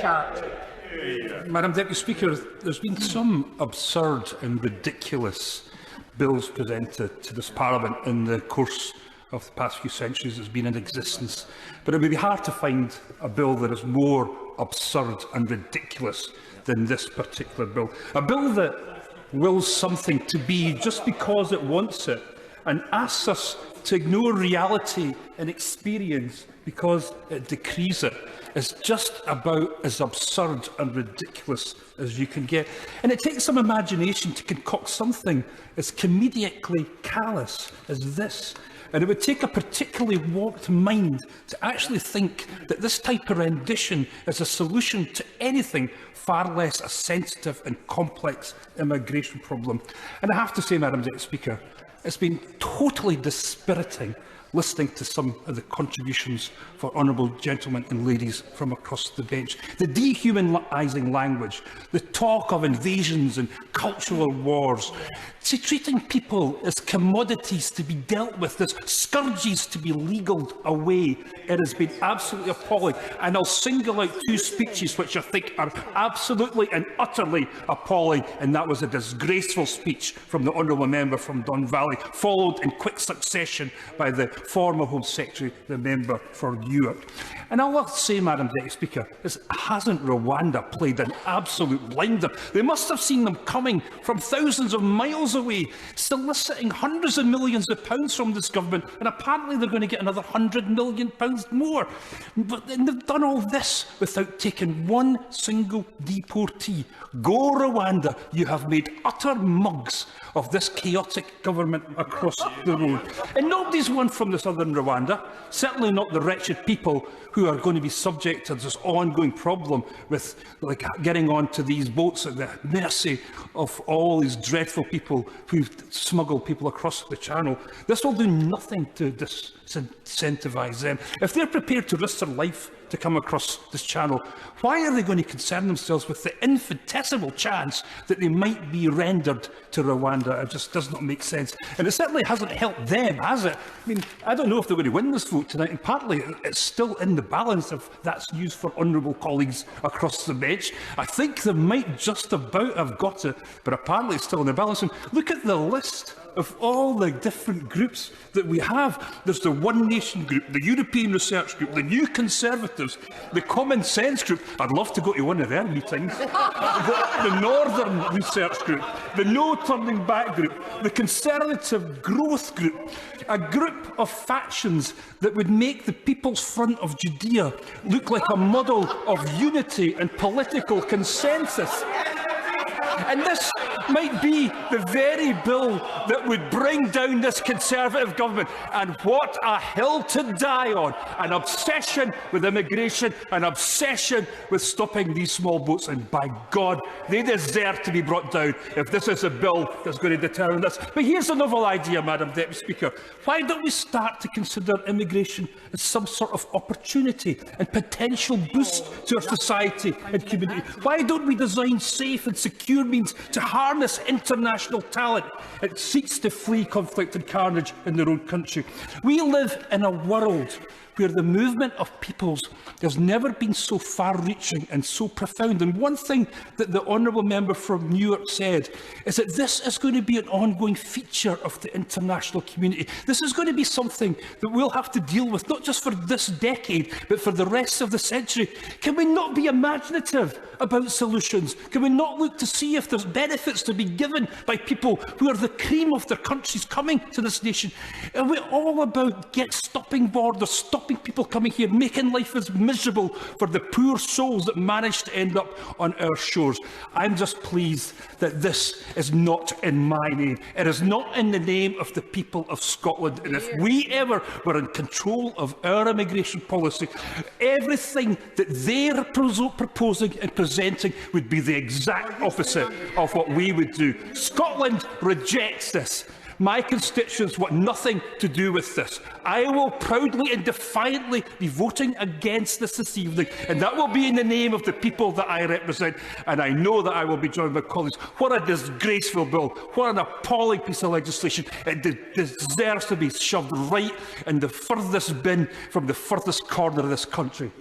Wishart. Madam Deputy Speaker, there's been some absurd and ridiculous bills presented to this Parliament in the course of the past few centuries that's been in existence, but it would be hard to find a bill that is more absurd and ridiculous than this particular bill. A bill that wills something to be just because it wants it and asks us to ignore reality and experience because it decrees it is just about as absurd and ridiculous as you can get. And it takes some imagination to concoct something as comedically callous as this. And it would take a particularly warped mind to actually think that this type of rendition is a solution to anything far less a sensitive and complex immigration problem. And I have to say, Madam Deputy Speaker, it's been totally dispiriting listening to some of the contributions for honourable gentlemen and ladies from across the bench. The dehumanising language, the talk of invasions and cultural wars, treating people as commodities to be dealt with, as scourges to be legaled away. It has been absolutely appalling. And I'll single out two speeches which I think are absolutely and utterly appalling. And that was a disgraceful speech from the honourable member from Don Valley, followed in quick succession by the former Home Secretary, the member for Newark. And all I'll say, Madam Deputy Speaker, is hasn't Rwanda played an absolute blinder? They must have seen them coming from thousands of miles away, soliciting hundreds of millions of pounds from this government, and apparently they're going to get another £100 million more. But they've done all this without taking one single deportee. Go Rwanda, you have made utter mugs of this chaotic government across the road. And nobody's won from the southern Rwanda, certainly not the wretched people who are going to be subject to this ongoing problem with getting onto these boats at the mercy of all these dreadful people who smuggle people across the channel. This will do nothing to disincentivise them. If they're prepared to risk their life to come across this channel, why are they going to concern themselves with the infinitesimal chance that they might be rendered to Rwanda? It just does not make sense. And it certainly hasn't helped them, has it? I mean, I don't know if they're going to win this vote tonight, and partly it's still in the balance if that's news for honourable colleagues across the bench. I think they might just about have got it, but apparently it's still in the balance. And look at the list of all the different groups that we have. There's the One Nation group, the European Research Group, the New Conservatives, the Common Sense group. I'd love to go to one of their meetings. The Northern Research Group, the No Turning Back group, the Conservative Growth group, a group of factions that would make the People's Front of Judea look like a model of unity and political consensus. And this might be the very bill that would bring down this Conservative government. And what a hill to die on. An obsession with immigration, an obsession with stopping these small boats. And by God, they deserve to be brought down if this is a bill that's going to determine this. But here's a novel idea, Madam Deputy Speaker. Why don't we start to consider immigration as some sort of opportunity and potential boost to our society and community? Why don't we design safe and secure means to harness international talent? It seeks to flee conflict and carnage in their own country. We live in a world where the movement of peoples has never been so far-reaching and so profound. And one thing that the honourable member from Newark said is that this is going to be an ongoing feature of the international community. This is going to be something that we'll have to deal with, not just for this decade, but for the rest of the century. Can we not be imaginative about solutions? Can we not look to see if there's benefits to be given by people who are the cream of their countries coming to this nation? Are we all about stopping borders, stopping people coming here, making life as miserable for the poor souls that manage to end up on our shores? I'm just pleased that this is not in my name. It is not in the name of the people of Scotland. And if we ever were in control of our immigration policy, everything that they're proposing and presenting would be the exact opposite of what we would do. Scotland rejects this. My constituents want nothing to do with this. I will proudly and defiantly be voting against this evening, and that will be in the name of the people that I represent, and I know that I will be joined by colleagues. What a disgraceful bill. What an appalling piece of legislation. It deserves to be shoved right in the furthest bin from the furthest corner of this country.